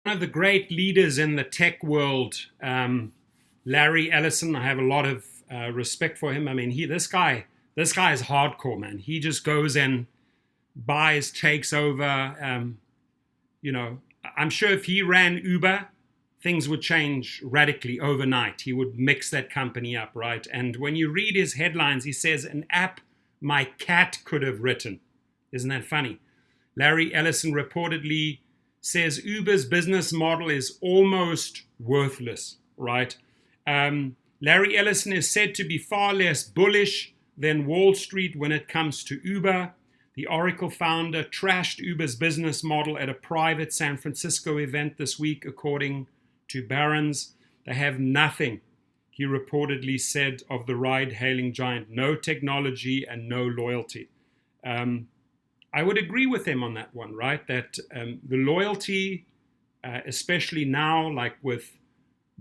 One of the great leaders in the tech world, Larry Ellison. I have a lot of respect for him. I mean, this guy is hardcore, man. He just goes and buys, takes over. You know, I'm sure if he ran Uber, things would change radically overnight. He would mix that company up, right? And when you read his headlines, he says, an app my cat could have written. Isn't that funny? Larry Ellison reportedly says Uber's business model is almost worthless, right? Larry Ellison is said to be far less bullish than Wall Street when it comes to Uber. The Oracle founder trashed Uber's business model at a private San Francisco event this week, according to Barron's. They have nothing, he reportedly said of the ride-hailing giant. No technology and no loyalty. I would agree with him on that one, right? That the loyalty, especially now, like with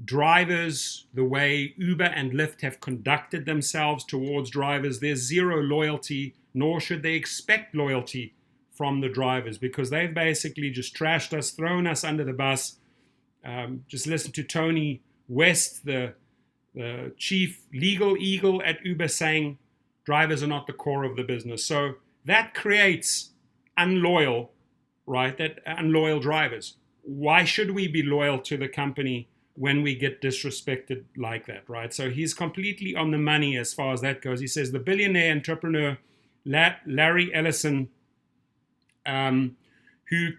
drivers, the way Uber and Lyft have conducted themselves towards drivers, there's zero loyalty, nor should they expect loyalty from the drivers, because they've basically just trashed us, thrown us under the bus. Just listen to Tony West, the chief legal eagle at Uber, saying drivers are not the core of the business. So that creates unloyal, right? That unloyal drivers. Why should we be loyal to the company when we get disrespected like that, right? So he's completely on the money as far as that goes. He says the billionaire entrepreneur Larry Ellison, who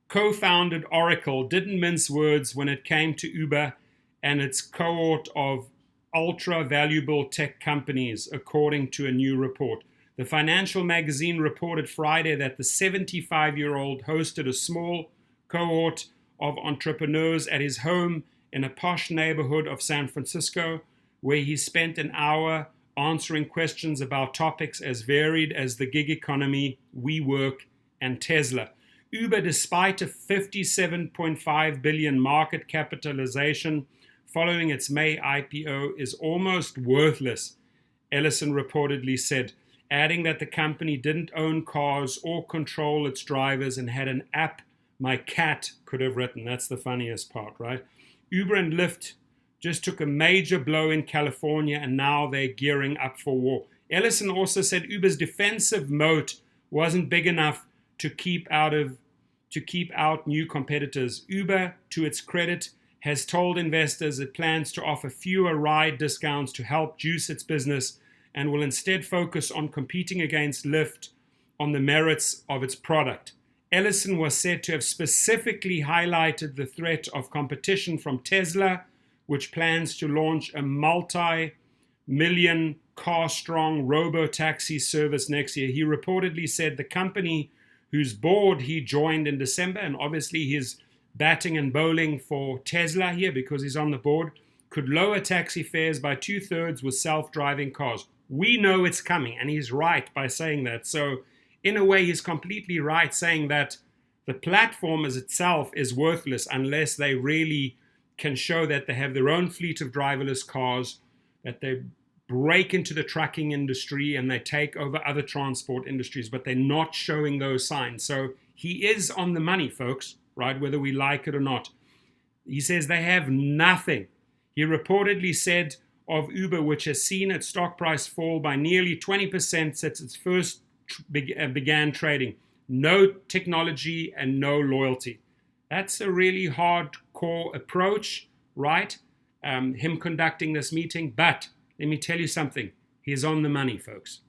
co-founded Oracle, didn't mince words when it came to Uber and its cohort of ultra-valuable tech companies, according to a new report. The Financial Magazine reported Friday that the 75-year-old hosted a small cohort of entrepreneurs at his home in a posh neighborhood of San Francisco, where he spent an hour answering questions about topics as varied as the gig economy, WeWork, and Tesla. Uber, despite a $57.5 billion market capitalization following its May IPO, is almost worthless, Ellison reportedly said, adding that the company didn't own cars or control its drivers and had an app my cat could have written. That's the funniest part, right? Uber and Lyft just took a major blow in California, and now they're gearing up for war. Ellison also said Uber's defensive moat wasn't big enough to keep out new competitors. Uber, to its credit, has told investors it plans to offer fewer ride discounts to help juice its business, and will instead focus on competing against Lyft on the merits of its product. Ellison was said to have specifically highlighted the threat of competition from Tesla, which plans to launch a multi-million car-strong robo-taxi service next year. He reportedly said the company whose board he joined in December, and obviously he's batting and bowling for Tesla here because he's on the board, could lower taxi fares by 2/3 with self-driving cars. We know it's coming, and he's right by saying that. So in a way, he's completely right saying that the platform as itself is worthless unless they really can show that they have their own fleet of driverless cars, that they break into the trucking industry and they take over other transport industries, but they're not showing those signs. So he is on the money, folks, right, whether we like it or not. He says they have nothing. He reportedly said of Uber, which has seen its stock price fall by nearly 20% since its first began trading, no technology and no loyalty. That's a really hardcore approach, right? Him conducting this meeting, but let me tell you something. He's on the money, folks.